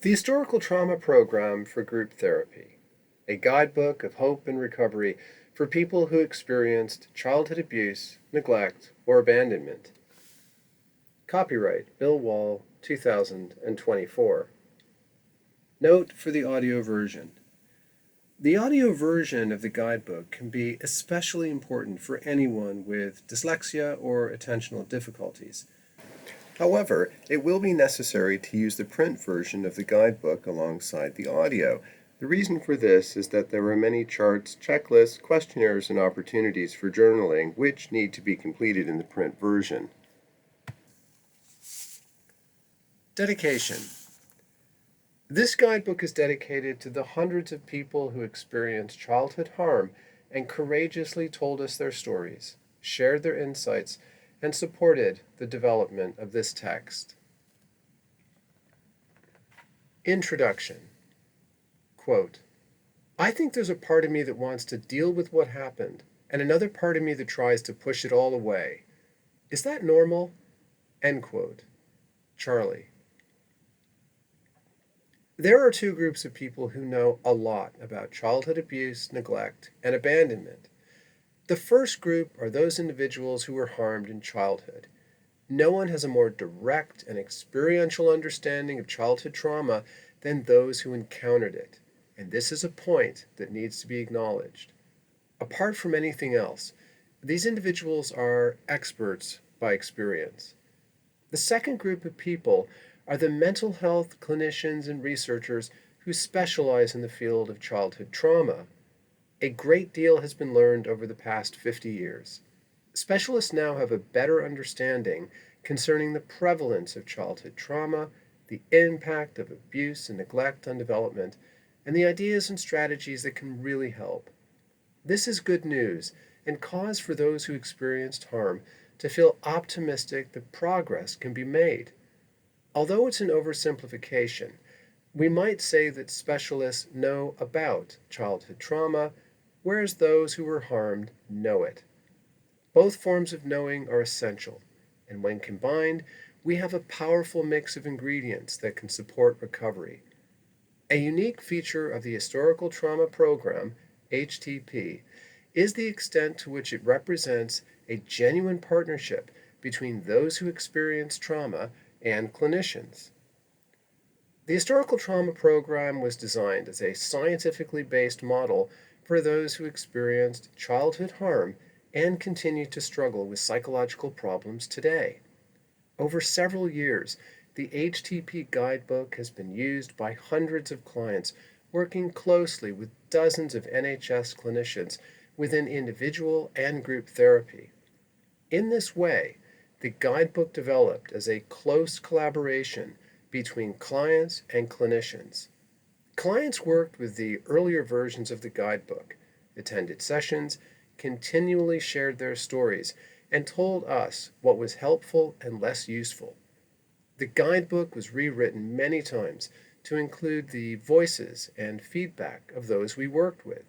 The Historical Trauma Program for Group Therapy, a guidebook of hope and recovery for people who experienced childhood abuse, neglect, or abandonment. Copyright Bill Wall, 2024. Note for the audio version. The audio version of the guidebook can be especially important for anyone with dyslexia or attentional difficulties. However, it will be necessary to use the print version of the guidebook alongside the audio. The reason for this is that there are many charts, checklists, questionnaires, and opportunities for journaling which need to be completed in the print version. Dedication. This guidebook is dedicated to the hundreds of people who experienced childhood harm and courageously told us their stories, shared their insights, and supported the development of this text. Introduction. Quote, I think there's a part of me that wants to deal with what happened, and another part of me that tries to push it all away. Is that normal? End quote. Charlie. There are two groups of people who know a lot about childhood abuse, neglect, and abandonment. The first group are those individuals who were harmed in childhood. No one has a more direct and experiential understanding of childhood trauma than those who encountered it, and this is a point that needs to be acknowledged. Apart from anything else, these individuals are experts by experience. The second group of people are the mental health clinicians and researchers who specialize in the field of childhood trauma. A great deal has been learned over the past 50 years. Specialists now have a better understanding concerning the prevalence of childhood trauma, the impact of abuse and neglect on development, and the ideas and strategies that can really help. This is good news and cause for those who experienced harm to feel optimistic that progress can be made. Although it's an oversimplification, we might say that specialists know about childhood trauma, whereas those who were harmed know it. Both forms of knowing are essential, and when combined, we have a powerful mix of ingredients that can support recovery. A unique feature of the Historical Trauma Program, HTP, is the extent to which it represents a genuine partnership between those who experience trauma and clinicians. The Historical Trauma Program was designed as a scientifically based model for those who experienced childhood harm and continue to struggle with psychological problems today. Over several years, the HTP Guidebook has been used by hundreds of clients working closely with dozens of NHS clinicians within individual and group therapy. In this way, the guidebook developed as a close collaboration between clients and clinicians. Clients worked with the earlier versions of the guidebook, attended sessions, continually shared their stories, and told us what was helpful and less useful. The guidebook was rewritten many times to include the voices and feedback of those we worked with.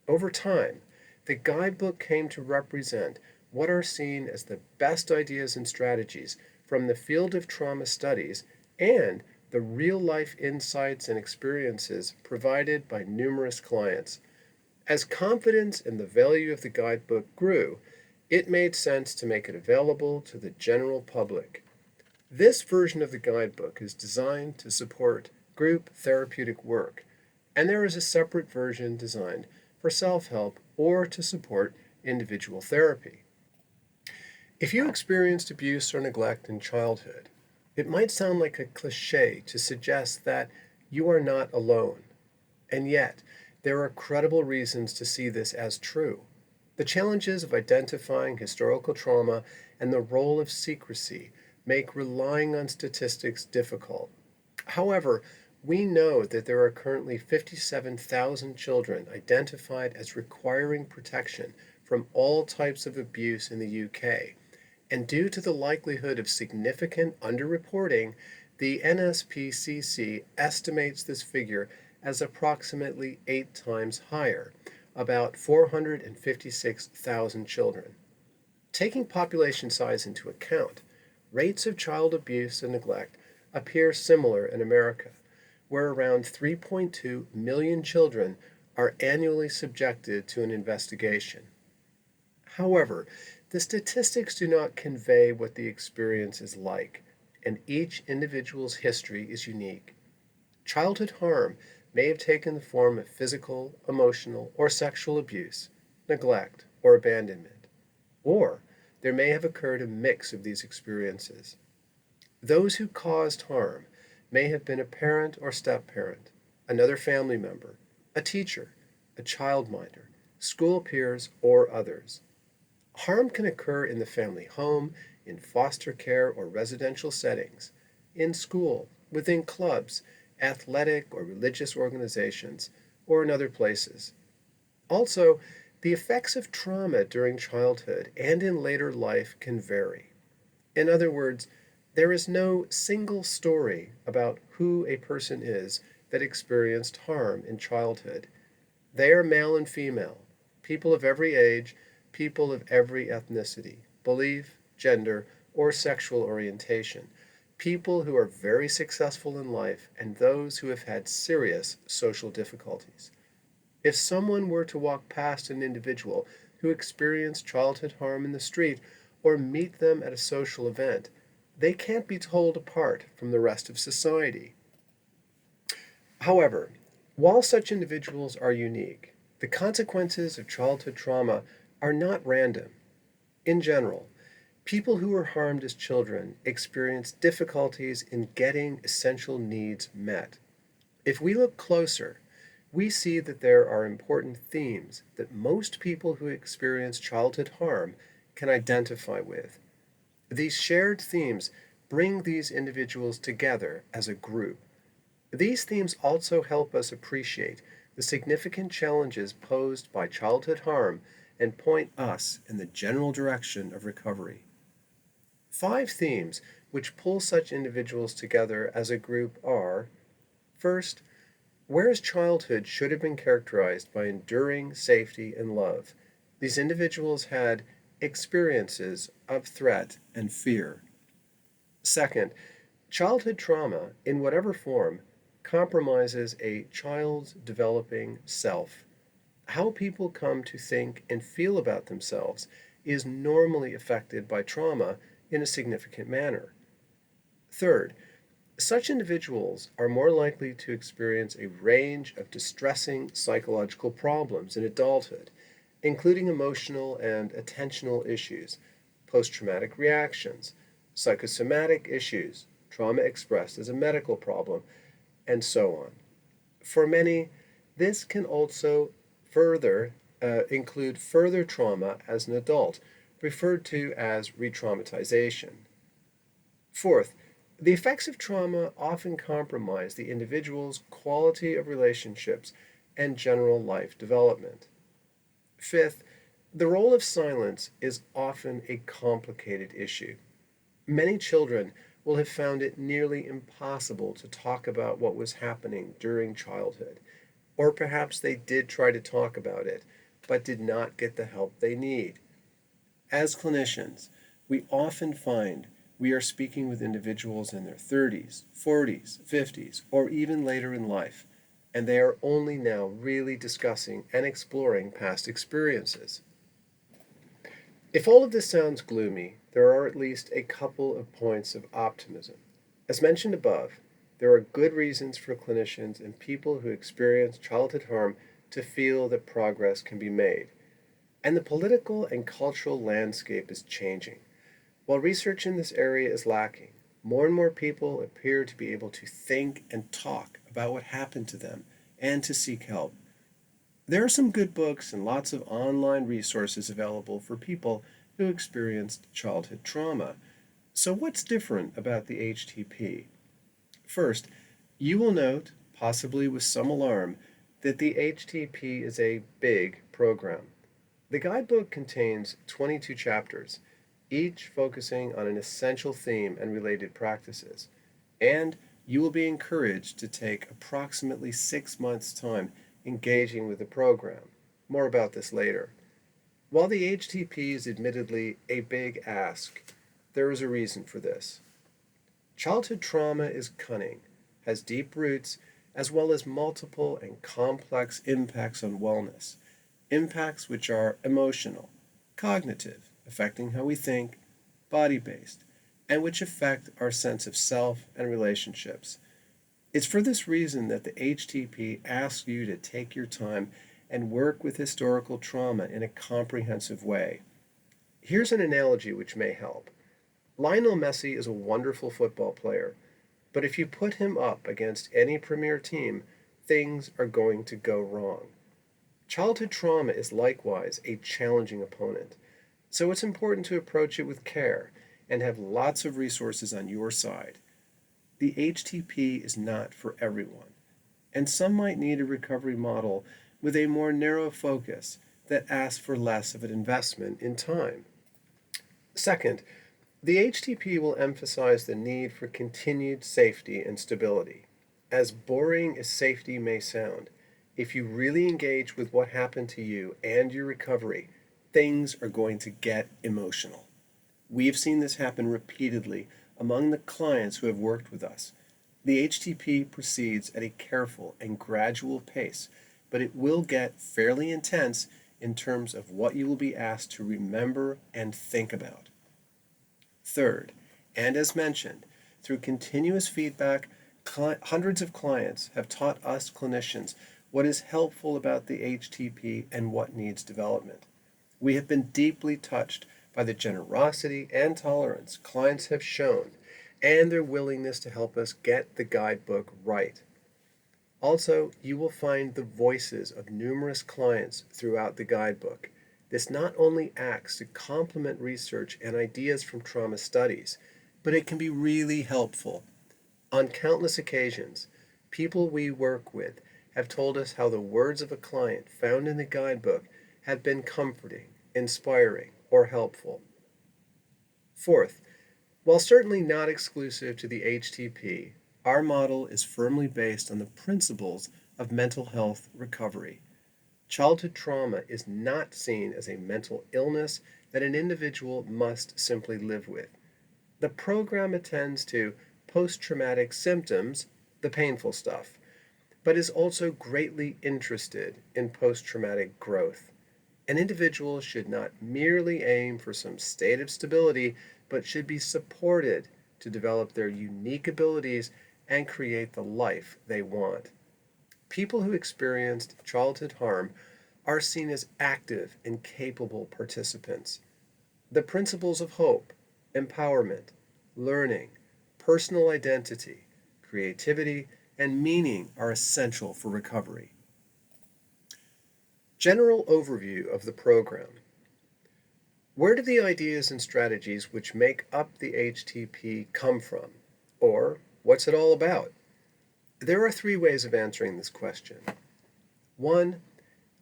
Over time, the guidebook came to represent what are seen as the best ideas and strategies from the field of trauma studies and the real-life insights and experiences provided by numerous clients. As confidence in the value of the guidebook grew, it made sense to make it available to the general public. This version of the guidebook is designed to support group therapeutic work, and there is a separate version designed for self-help or to support individual therapy. If you experienced abuse or neglect in childhood, it might sound like a cliché to suggest that you are not alone. And yet, there are credible reasons to see this as true. The challenges of identifying historical trauma and the role of secrecy make relying on statistics difficult. However, we know that there are currently 57,000 children identified as requiring protection from all types of abuse in the UK. And due to the likelihood of significant underreporting, the NSPCC estimates this figure as approximately 8 times higher, about 456,000 children. Taking population size into account, rates of child abuse and neglect appear similar in America, where around 3.2 million children are annually subjected to an investigation. However, the statistics do not convey what the experience is like, and each individual's history is unique. Childhood harm may have taken the form of physical, emotional, or sexual abuse, neglect, or abandonment, or there may have occurred a mix of these experiences. Those who caused harm may have been a parent or step parent, another family member, a teacher, a childminder, school peers, or others. Harm can occur in the family home, in foster care or residential settings, in school, within clubs, athletic or religious organizations, or in other places. Also, the effects of trauma during childhood and in later life can vary. In other words, there is no single story about who a person is that experienced harm in childhood. They are male and female, people of every age, people of every ethnicity, belief, gender, or sexual orientation, people who are very successful in life, and those who have had serious social difficulties. If someone were to walk past an individual who experienced childhood harm in the street or meet them at a social event, they can't be told apart from the rest of society. However, while such individuals are unique, the consequences of childhood trauma are not random. In general, people who were harmed as children experience difficulties in getting essential needs met. If we look closer, we see that there are important themes that most people who experience childhood harm can identify with. These shared themes bring these individuals together as a group. These themes also help us appreciate the significant challenges posed by childhood harm and point us in the general direction of recovery. Five themes which pull such individuals together as a group are: first, whereas childhood should have been characterized by enduring safety and love, these individuals had experiences of threat and fear. Second, childhood trauma, in whatever form, compromises a child's developing self. How people come to think and feel about themselves is normally affected by trauma in a significant manner. Third, such individuals are more likely to experience a range of distressing psychological problems in adulthood, including emotional and attentional issues, post traumatic reactions, psychosomatic issues, trauma expressed as a medical problem, and so on. For many, this can also further include further trauma as an adult, referred to as re traumatization. Fourth, the effects of trauma often compromise the individual's quality of relationships and general life development. Fifth, the role of silence is often a complicated issue. Many children will have found it nearly impossible to talk about what was happening during childhood, or perhaps they did try to talk about it, but did not get the help they need. As clinicians, we often find we are speaking with individuals in their 30s, 40s, 50s, or even later in life, and they are only now really discussing and exploring past experiences. If all of this sounds gloomy, there are at least a couple of points of optimism. As mentioned above, there are good reasons for clinicians and people who experience childhood harm to feel that progress can be made. And the political and cultural landscape is changing. While research in this area is lacking, more and more people appear to be able to think and talk about what happened to them and to seek help. There are some good books and lots of online resources available for people who experienced childhood trauma. So, what's different about the HTP? First, you will note, possibly with some alarm, that the HTP is a big program. The guidebook contains 22 chapters, each focusing on an essential theme and related practices, and you will be encouraged to take approximately 6 months' time engaging with the program. More about this later. While the HTP is admittedly a big ask, there is a reason for this. Childhood trauma is cunning, has deep roots, as well as multiple and complex impacts on wellness, impacts which are emotional, cognitive, affecting how we think, body based, and which affect our sense of self and relationships. It's for this reason that the HTP asks you to take your time and work with historical trauma in a comprehensive way. Here's an analogy which may help. Lionel Messi is a wonderful football player, but if you put him up against any premier team, things are going to go wrong. Childhood trauma is likewise a challenging opponent, so it's important to approach it with care and have lots of resources on your side. The HTP is not for everyone, and some might need a recovery model with a more narrow focus that asks for less of an investment in time. Second, the HTP will emphasize the need for continued safety and stability. As boring as safety may sound, if you really engage with what happened to you and your recovery, things are going to get emotional. We've seen this happen repeatedly among the clients who have worked with us. The HTP proceeds at a careful and gradual pace, but it will get fairly intense in terms of what you will be asked to remember and think about. Third, and as mentioned, through continuous feedback, hundreds of clients have taught us clinicians what is helpful about the HTP and what needs development. We have been deeply touched by the generosity and tolerance clients have shown and their willingness to help us get the guidebook right. Also, you will find the voices of numerous clients throughout the guidebook. This not only acts to complement research and ideas from trauma studies, but it can be really helpful. On countless occasions, people we work with have told us how the words of a client found in the guidebook have been comforting, inspiring, or helpful. Fourth, while certainly not exclusive to the HTP, our model is firmly based on the principles of mental health recovery. Childhood trauma is not seen as a mental illness that an individual must simply live with. The program attends to post traumatic symptoms, the painful stuff, but is also greatly interested in post traumatic growth. An individual should not merely aim for some state of stability, but should be supported to develop their unique abilities and create the life they want. People who experienced childhood harm are seen as active and capable participants. The principles of hope, empowerment, learning, personal identity, creativity, and meaning are essential for recovery. General overview of the program. Where do the ideas and strategies which make up the HTP come from? Or, what's it all about? There are three ways of answering this question. One,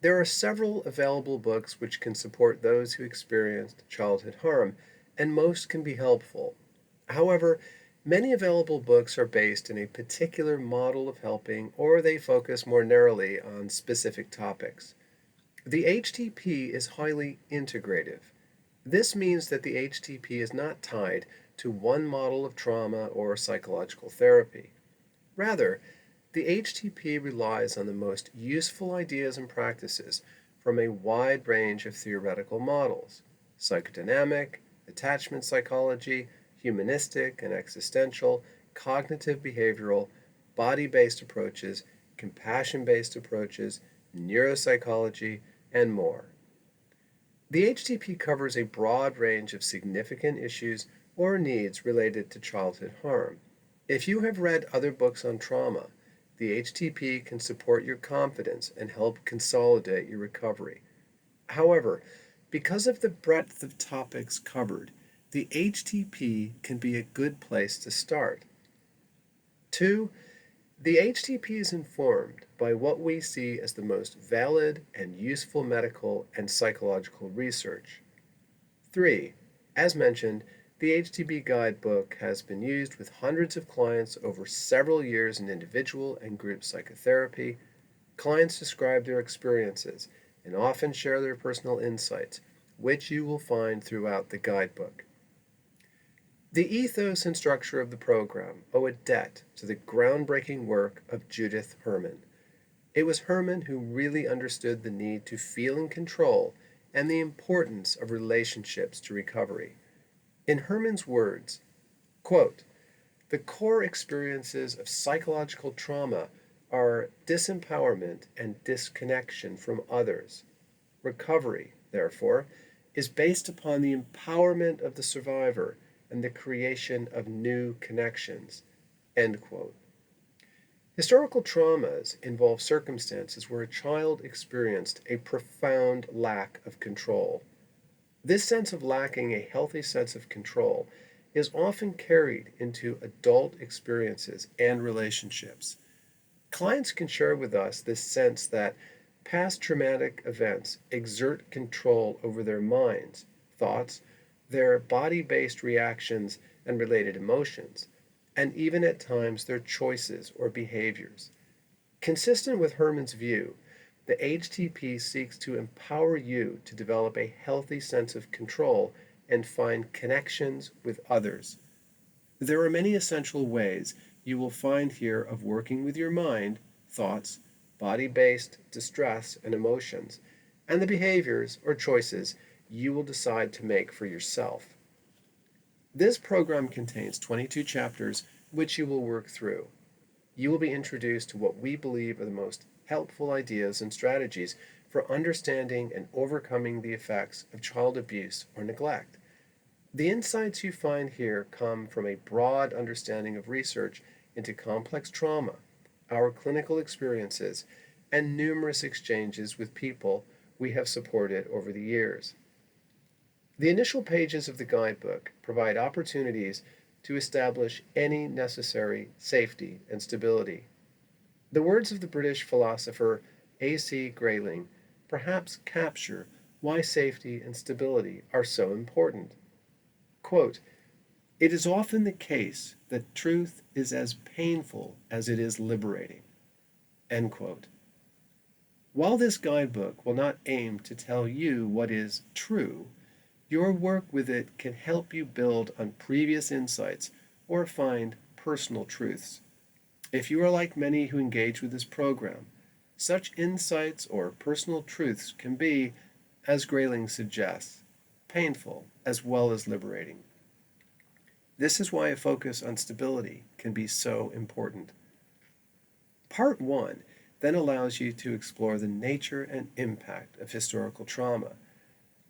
there are several available books which can support those who experienced childhood harm, and most can be helpful. However, many available books are based in a particular model of helping, or they focus more narrowly on specific topics. The HTP is highly integrative. This means that the HTP is not tied to one model of trauma or psychological therapy. Rather, the HTP relies on the most useful ideas and practices from a wide range of theoretical models: psychodynamic, attachment psychology, humanistic and existential, cognitive behavioral, body-based approaches, compassion-based approaches, neuropsychology, and more. The HTP covers a broad range of significant issues or needs related to childhood harm. If you have read other books on trauma, the HTP can support your confidence and help consolidate your recovery. However, because of the breadth of topics covered, the HTP can be a good place to start. 2. The HTP is informed by what we see as the most valid and useful medical and psychological research. 3. As mentioned, the HTP Guidebook has been used with hundreds of clients over several years in individual and group psychotherapy. Clients describe their experiences and often share their personal insights, which you will find throughout the guidebook. The ethos and structure of the program owe a debt to the groundbreaking work of Judith Herman. It was Herman who really understood the need to feel in control and the importance of relationships to recovery. In Herman's words, quote, "The core experiences of psychological trauma are disempowerment and disconnection from others. Recovery, therefore, is based upon the empowerment of the survivor and the creation of new connections." End quote. Historical traumas involve circumstances where a child experienced a profound lack of control. This sense of lacking a healthy sense of control is often carried into adult experiences and relationships. Clients can share with us this sense that past traumatic events exert control over their minds, thoughts, their body based reactions and related emotions, and even at times their choices or behaviors. Consistent with Herman's view, the HTP seeks to empower you to develop a healthy sense of control and find connections with others. There are many essential ways you will find here of working with your mind, thoughts, body based distress and emotions, and the behaviors or choices you will decide to make for yourself. This program contains 22 chapters which you will work through. You will be introduced to what we believe are the most helpful ideas and strategies for understanding and overcoming the effects of child abuse or neglect. The insights you find here come from a broad understanding of research into complex trauma, our clinical experiences, and numerous exchanges with people we have supported over the years. The initial pages of the guidebook provide opportunities to establish any necessary safety and stability. The words of the British philosopher A.C. Grayling perhaps capture why safety and stability are so important. Quote, "It is often the case that truth is as painful as it is liberating." End quote. While this guidebook will not aim to tell you what is true, your work with it can help you build on previous insights or find personal truths. If you are like many who engage with this program, such insights or personal truths can be, as Grayling suggests, painful as well as liberating. This is why a focus on stability can be so important. Part 1 then allows you to explore the nature and impact of historical trauma.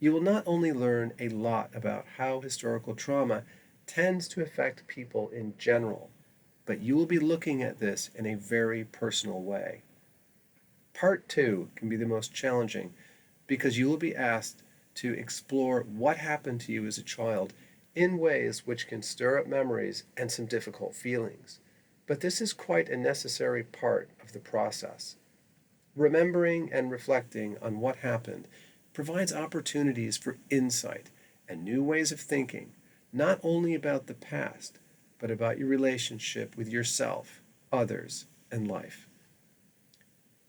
You will not only learn a lot about how historical trauma tends to affect people in general, but you will be looking at this in a very personal way. Part 2 can be the most challenging because you will be asked to explore what happened to you as a child in ways which can stir up memories and some difficult feelings. But this is quite a necessary part of the process. Remembering and reflecting on what happened provides opportunities for insight and new ways of thinking, not only about the past, but about your relationship with yourself, others, and life.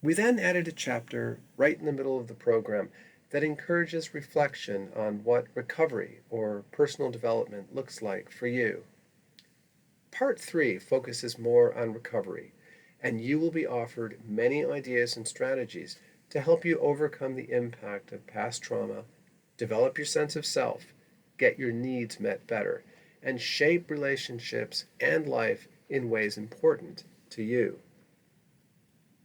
We then added a chapter right in the middle of the program that encourages reflection on what recovery or personal development looks like for you. Part 3 focuses more on recovery, and you will be offered many ideas and strategies to help you overcome the impact of past trauma, develop your sense of self, get your needs met better, and shape relationships and life in ways important to you.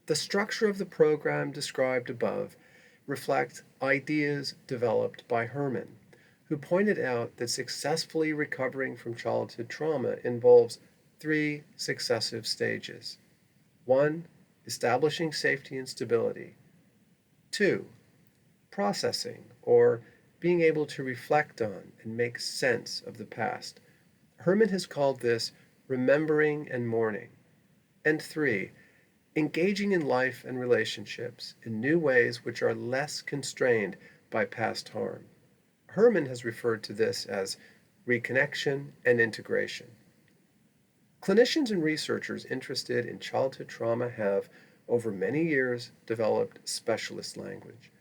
The structure of the program described above reflects ideas developed by Herman, who pointed out that successfully recovering from childhood trauma involves 3 successive stages. 1. Establishing safety and stability. 2. Processing, or being able to reflect on and make sense of the past. Herman has called this remembering and mourning. And 3. Engaging in life and relationships in new ways which are less constrained by past harm. Herman has referred to this as reconnection and integration. Clinicians and researchers interested in childhood trauma have, over many years, developed specialist language.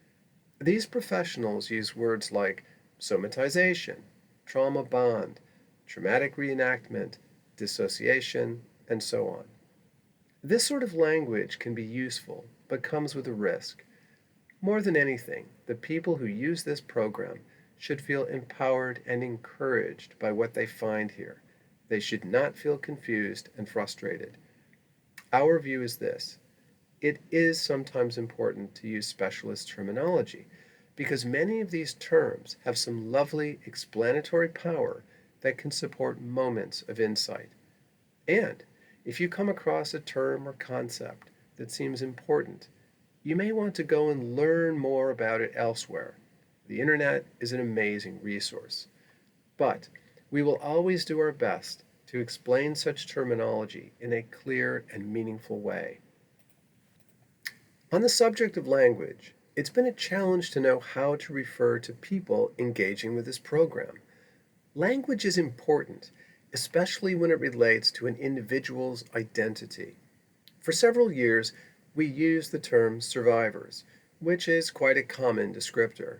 These professionals use words like somatization, trauma bond, traumatic reenactment, dissociation, and so on. This sort of language can be useful, but comes with a risk. More than anything, the people who use this program should feel empowered and encouraged by what they find here. They should not feel confused and frustrated. Our view is this: it is sometimes important to use specialist terminology because many of these terms have some lovely explanatory power that can support moments of insight. And if you come across a term or concept that seems important, you may want to go and learn more about it elsewhere. The internet is an amazing resource. But we will always do our best to explain such terminology in a clear and meaningful way. On the subject of language, it's been a challenge to know how to refer to people engaging with this program. Language is important, especially when it relates to an individual's identity. For several years, we used the term survivors, which is quite a common descriptor.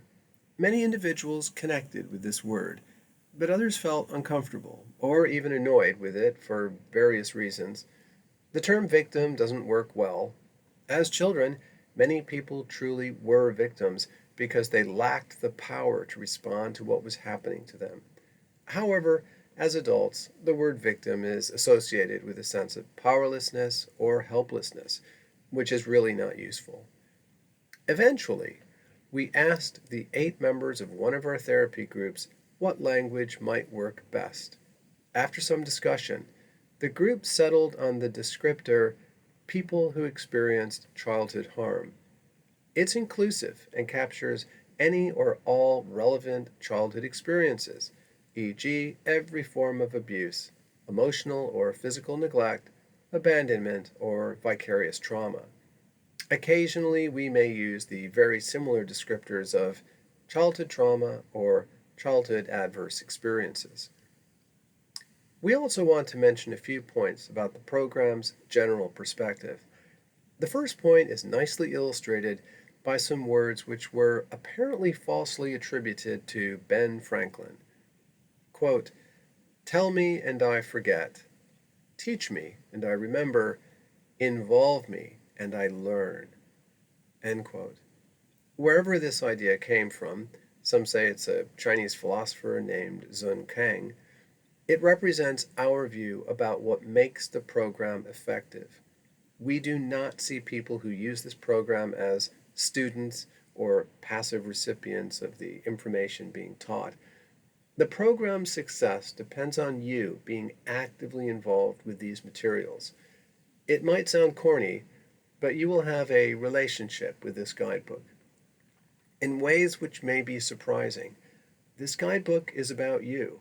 Many individuals connected with this word, but others felt uncomfortable or even annoyed with it for various reasons. The term victim doesn't work well. As children, many people truly were victims because they lacked the power to respond to what was happening to them. However, as adults, the word victim is associated with a sense of powerlessness or helplessness, which is really not useful. Eventually, we asked the 8 members of one of our therapy groups what language might work best. After some discussion, the group settled on the descriptor people who experienced childhood harm. It's inclusive and captures any or all relevant childhood experiences, e.g., every form of abuse, emotional or physical neglect, abandonment, or vicarious trauma. Occasionally, we may use the very similar descriptors of childhood trauma or childhood adverse experiences. We also want to mention a few points about the program's general perspective. The first point is nicely illustrated by some words which were apparently falsely attributed to Ben Franklin. Quote, "Tell me and I forget. Teach me and I remember. Involve me and I learn." End quote. Wherever this idea came from, some say it's a Chinese philosopher named Sun Kang, it represents our view about what makes the program effective. We do not see people who use this program as students or passive recipients of the information being taught. The program's success depends on you being actively involved with these materials. It might sound corny, but you will have a relationship with this guidebook. In ways which may be surprising, this guidebook is about you.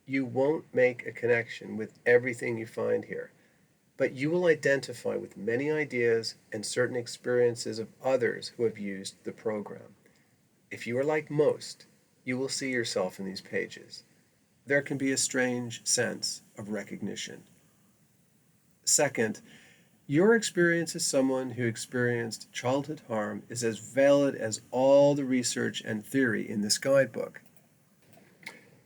You won't make a connection with everything you find here, but you will identify with many ideas and certain experiences of others who have used the program. If you are like most, you will see yourself in these pages. There can be a strange sense of recognition. Second, your experience as someone who experienced childhood harm is as valid as all the research and theory in this guidebook.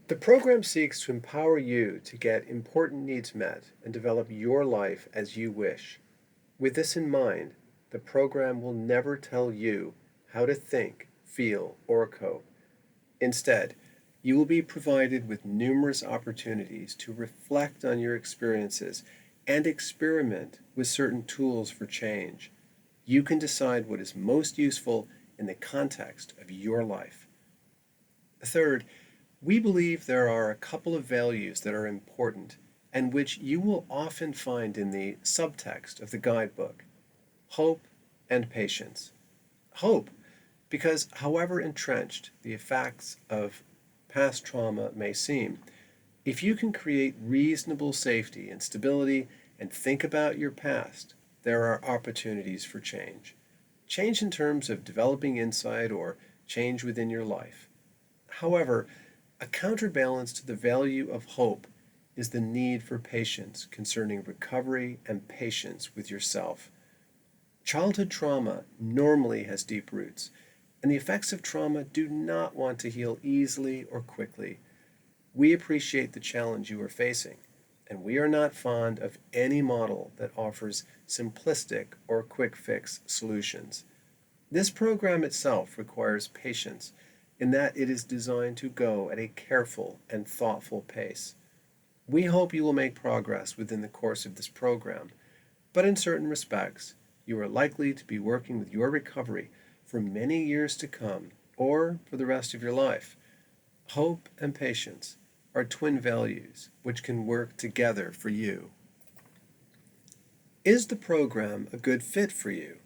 The program seeks to empower you to get important needs met and develop your life as you wish. With this in mind, the program will never tell you how to think, feel, or cope. Instead, you will be provided with numerous opportunities to reflect on your experiences and experiment with certain tools for change. You can decide what is most useful in the context of your life. Third, we believe there are a couple of values that are important and which you will often find in the subtext of the guidebook: hope and patience. Hope, because however entrenched the effects of past trauma may seem, if you can create reasonable safety and stability and think about your past, there are opportunities for change. Change in terms of developing insight or change within your life. However, a counterbalance to the value of hope is the need for patience concerning recovery and patience with yourself. Childhood trauma normally has deep roots, and the effects of trauma do not want to heal easily or quickly. We appreciate the challenge you are facing, and we are not fond of any model that offers simplistic or quick fix solutions. This program itself requires patience in that it is designed to go at a careful and thoughtful pace. We hope you will make progress within the course of this program, but in certain respects, you are likely to be working with your recovery for many years to come or for the rest of your life. Hope and patience are twin values which can work together for you. Is the program a good fit for you?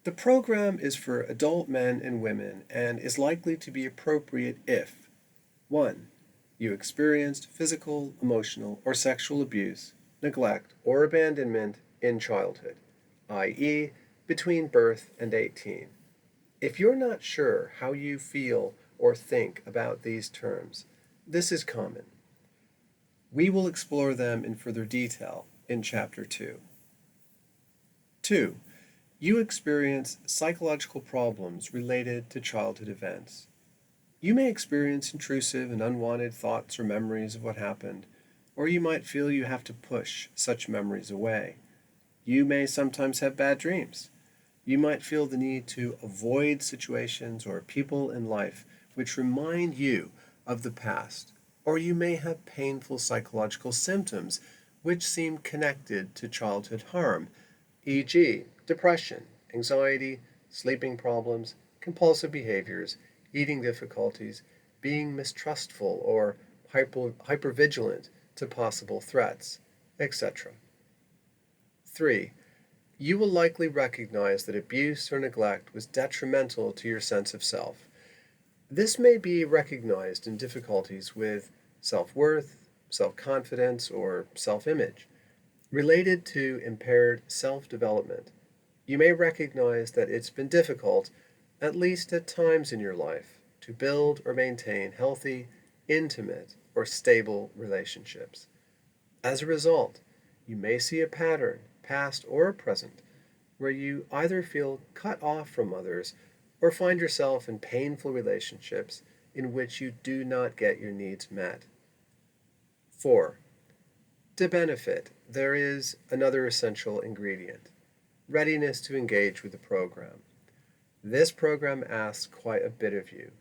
The program is for adult men and women and is likely to be appropriate if 1. You experienced physical, emotional, or sexual abuse, neglect, or abandonment in childhood, i.e., between birth and 18. If you're not sure how you feel or think about these terms, this is common. We will explore them in further detail in Chapter 2. 2. You experience psychological problems related to childhood events. You may experience intrusive and unwanted thoughts or memories of what happened, or you might feel you have to push such memories away. You may sometimes have bad dreams. You might feel the need to avoid situations or people in life which remind you of the past, or you may have painful psychological symptoms which seem connected to childhood harm, e.g., depression, anxiety, sleeping problems, compulsive behaviors, eating difficulties, being mistrustful or hypervigilant to possible threats, etc. 3. You will likely recognize that abuse or neglect was detrimental to your sense of self. This may be recognized in difficulties with self-worth, self-confidence, or self-image. Related to impaired self-development, you may recognize that it's been difficult, at least at times in your life, to build or maintain healthy, intimate, or stable relationships. As a result, you may see a pattern, past or present, where you either feel cut off from others or find yourself in painful relationships in which you do not get your needs met. 4. To benefit, there is another essential ingredient: readiness to engage with the program. This program asks quite a bit of you.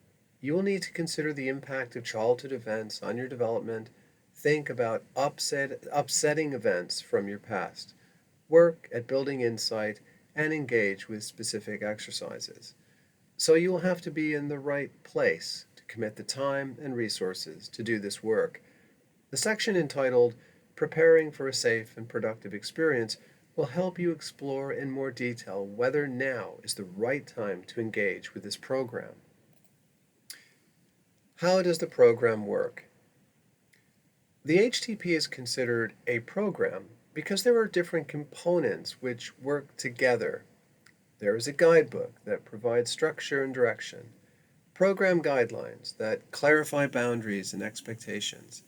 You will need to consider the impact of childhood events on your development, think about upsetting events from your past, work at building insight, and engage with specific exercises. So you will have to be in the right place to commit the time and resources to do this work. The section entitled Preparing for a Safe and Productive Experience will help you explore in more detail whether now is the right time to engage with this program. How does the program work? The HTP is considered a program because there are different components which work together. There is a guidebook that provides structure and direction, program guidelines that clarify boundaries and expectations,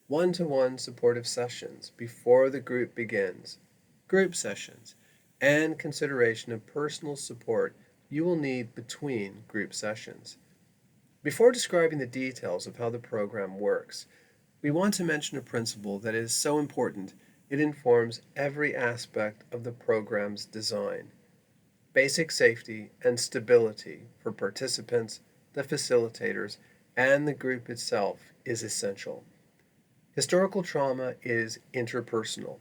one-to-one supportive sessions before the group begins, group sessions, and consideration of personal support you will need between group sessions. Before describing the details of how the program works, we want to mention a principle that is so important it informs every aspect of the program's design. Basic safety and stability for participants, the facilitators, and the group itself is essential. Historical trauma is interpersonal.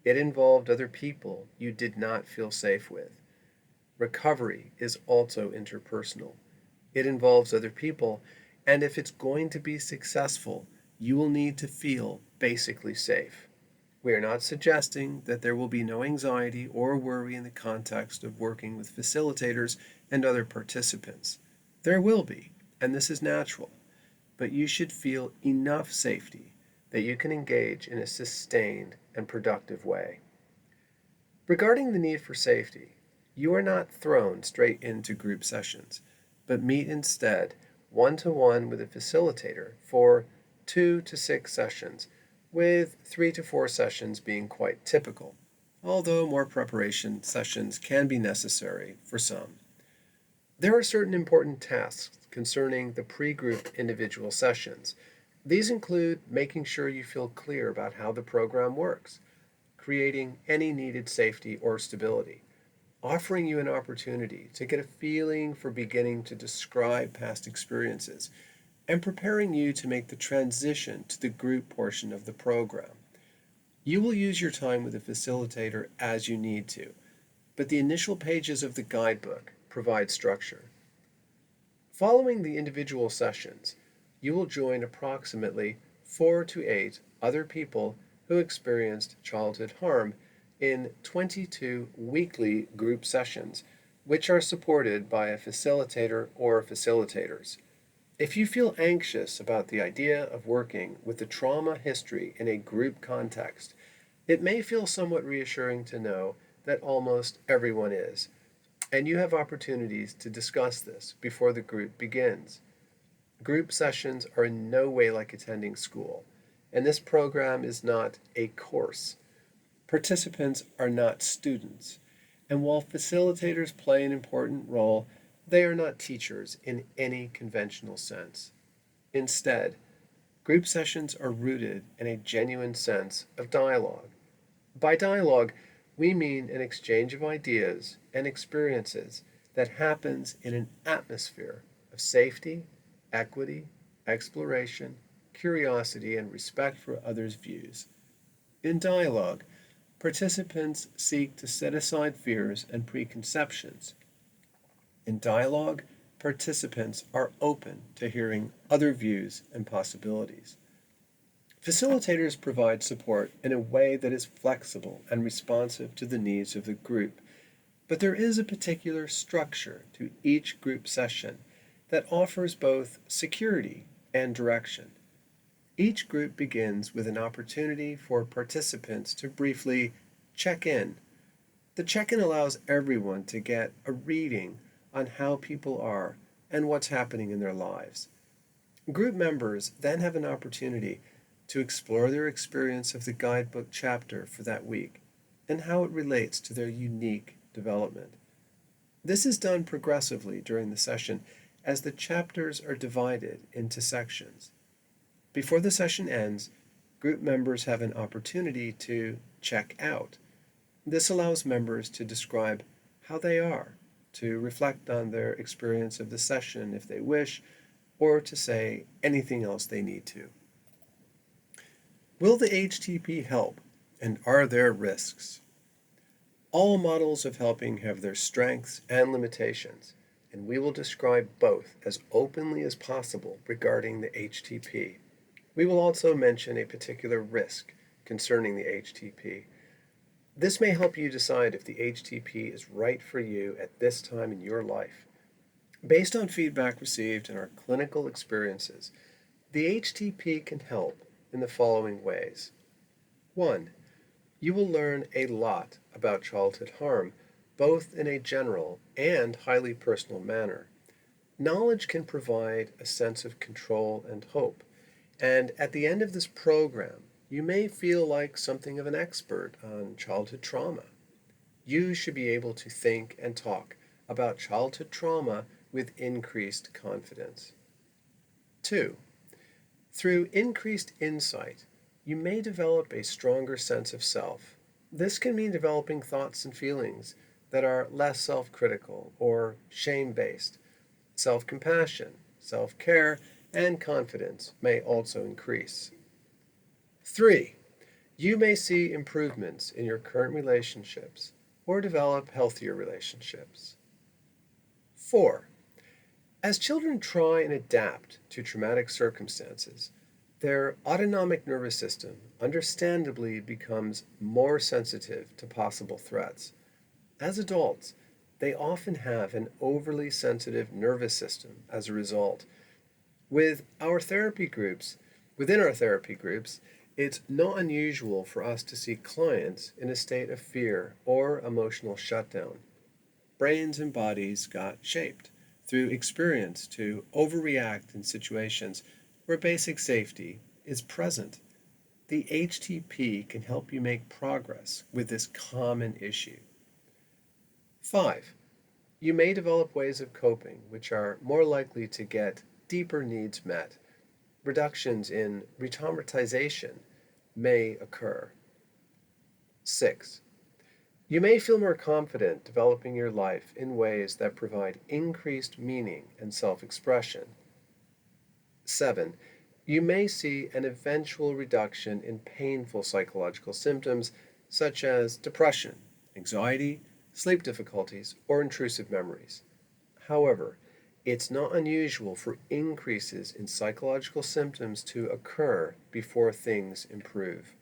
It involved other people you did not feel safe with. Recovery is also interpersonal. It involves other people, and if it's going to be successful, you will need to feel basically safe. We are not suggesting that there will be no anxiety or worry in the context of working with facilitators and other participants. There will be, and this is natural, but you should feel enough safety that you can engage in a sustained and productive way. Regarding the need for safety, you are not thrown straight into group sessions, but meet instead one-to-one with a facilitator for 2 to 6 sessions, with 3 to 4 sessions being quite typical, although more preparation sessions can be necessary for some. There are certain important tasks concerning the pre-group individual sessions. These include making sure you feel clear about how the program works, creating any needed safety or stability, offering you an opportunity to get a feeling for beginning to describe past experiences, and preparing you to make the transition to the group portion of the program. You will use your time with a facilitator as you need to, but the initial pages of the guidebook provide structure. Following the individual sessions, you will join approximately 4 to 8 other people who experienced childhood harm in 22 weekly group sessions, which are supported by a facilitator or facilitators. If you feel anxious about the idea of working with the trauma history in a group context, it may feel somewhat reassuring to know that almost everyone is, and you have opportunities to discuss this before the group begins. Group sessions are in no way like attending school, and this program is not a course. Participants are not students, and while facilitators play an important role, they are not teachers in any conventional sense. Instead, group sessions are rooted in a genuine sense of dialogue. By dialogue, we mean an exchange of ideas and experiences that happens in an atmosphere of safety, equity, exploration, curiosity, and respect for others' views. In dialogue, participants seek to set aside fears and preconceptions. In dialogue, participants are open to hearing other views and possibilities. Facilitators provide support in a way that is flexible and responsive to the needs of the group, but there is a particular structure to each group session that offers both security and direction. Each group begins with an opportunity for participants to briefly check in. The check-in allows everyone to get a reading on how people are and what's happening in their lives. Group members then have an opportunity to explore their experience of the guidebook chapter for that week and how it relates to their unique development. This is done progressively during the session as the chapters are divided into sections. Before the session ends, group members have an opportunity to check out. This allows members to describe how they are, to reflect on their experience of the session if they wish, or to say anything else they need to. Will the HTP help, and are there risks? All models of helping have their strengths and limitations, and we will describe both as openly as possible regarding the HTP. We will also mention a particular risk concerning the HTP. This may help you decide if the HTP is right for you at this time in your life. Based on feedback received in our clinical experiences, the HTP can help in the following ways. 1. You will learn a lot about childhood harm, both in a general and highly personal manner. Knowledge can provide a sense of control and hope, and at the end of this program, you may feel like something of an expert on childhood trauma. You should be able to think and talk about childhood trauma with increased confidence. 2. Through increased insight, you may develop a stronger sense of self. This can mean developing thoughts and feelings that are less self-critical or shame-based. Self-compassion, self-care, and confidence may also increase. 3. You may see improvements in your current relationships or develop healthier relationships. 4. As children try and adapt to traumatic circumstances, their autonomic nervous system understandably becomes more sensitive to possible threats. As adults, they often have an overly sensitive nervous system as a result. Within our therapy groups, it's not unusual for us to see clients in a state of fear or emotional shutdown. Brains and bodies got shaped through experience to overreact in situations where basic safety is present. The HTP can help you make progress with this common issue. 5. You may develop ways of coping which are more likely to get deeper needs met. reductions in re-traumatization may occur. 6. You may feel more confident developing your life in ways that provide increased meaning and self-expression. 7. You may see an eventual reduction in painful psychological symptoms such as depression, anxiety, sleep difficulties, or intrusive memories. However, it's not unusual for increases in psychological symptoms to occur before things improve.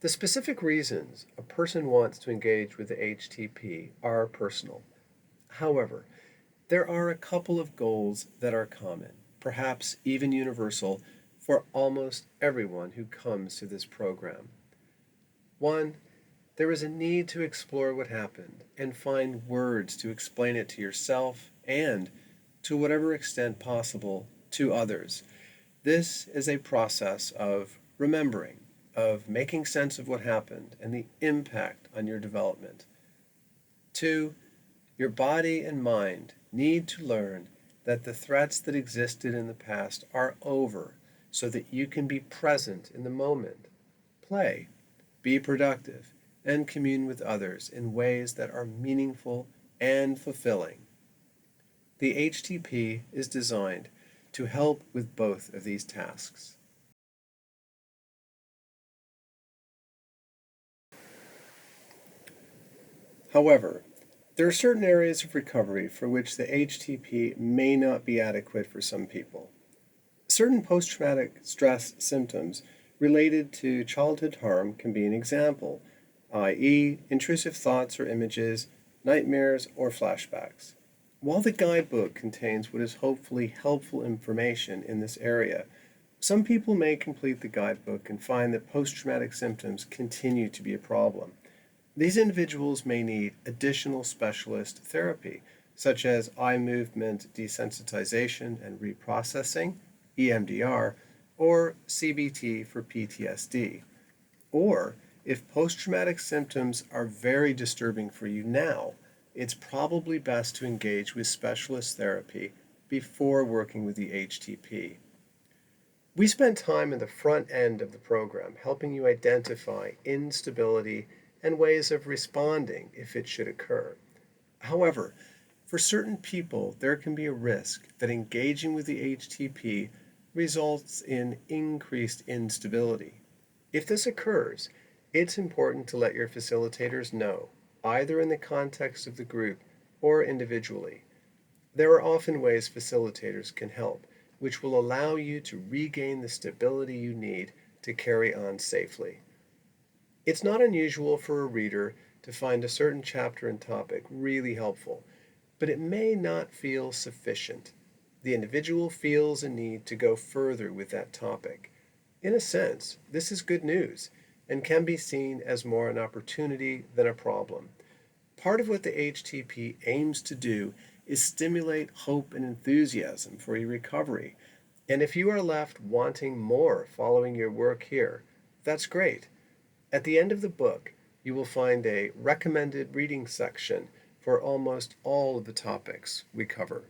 The specific reasons a person wants to engage with the HTP are personal. However, there are a couple of goals that are common, perhaps even universal, for almost everyone who comes to this program. 1. There is a need to explore what happened and find words to explain it to yourself and, to whatever extent possible, to others. This is a process of remembering, of making sense of what happened and the impact on your development. 2. Your body and mind need to learn that the threats that existed in the past are over so that you can be present in the moment, play, be productive, and commune with others in ways that are meaningful and fulfilling. The HTP is designed to help with both of these tasks. However, there are certain areas of recovery for which the HTP may not be adequate for some people. Certain post-traumatic stress symptoms related to childhood harm can be an example, i.e., intrusive thoughts or images, nightmares, or flashbacks. While the guidebook contains what is hopefully helpful information in this area, some people may complete the guidebook and find that post-traumatic symptoms continue to be a problem. These individuals may need additional specialist therapy, such as eye movement desensitization and reprocessing, EMDR, or CBT for PTSD. Or, if post-traumatic symptoms are very disturbing for you now, it's probably best to engage with specialist therapy before working with the HTP. We spent time in the front end of the program helping you identify instability and ways of responding if it should occur. However, for certain people, there can be a risk that engaging with the HTP results in increased instability. If this occurs, it's important to let your facilitators know, either in the context of the group or individually. There are often ways facilitators can help, which will allow you to regain the stability you need to carry on safely. It's not unusual for a reader to find a certain chapter and topic really helpful, but it may not feel sufficient. The individual feels a need to go further with that topic. In a sense, this is good news and can be seen as more an opportunity than a problem. Part of what the HTP aims to do is stimulate hope and enthusiasm for your recovery. And if you are left wanting more following your work here, that's great. At the end of the book, you will find a recommended reading section for almost all of the topics we cover.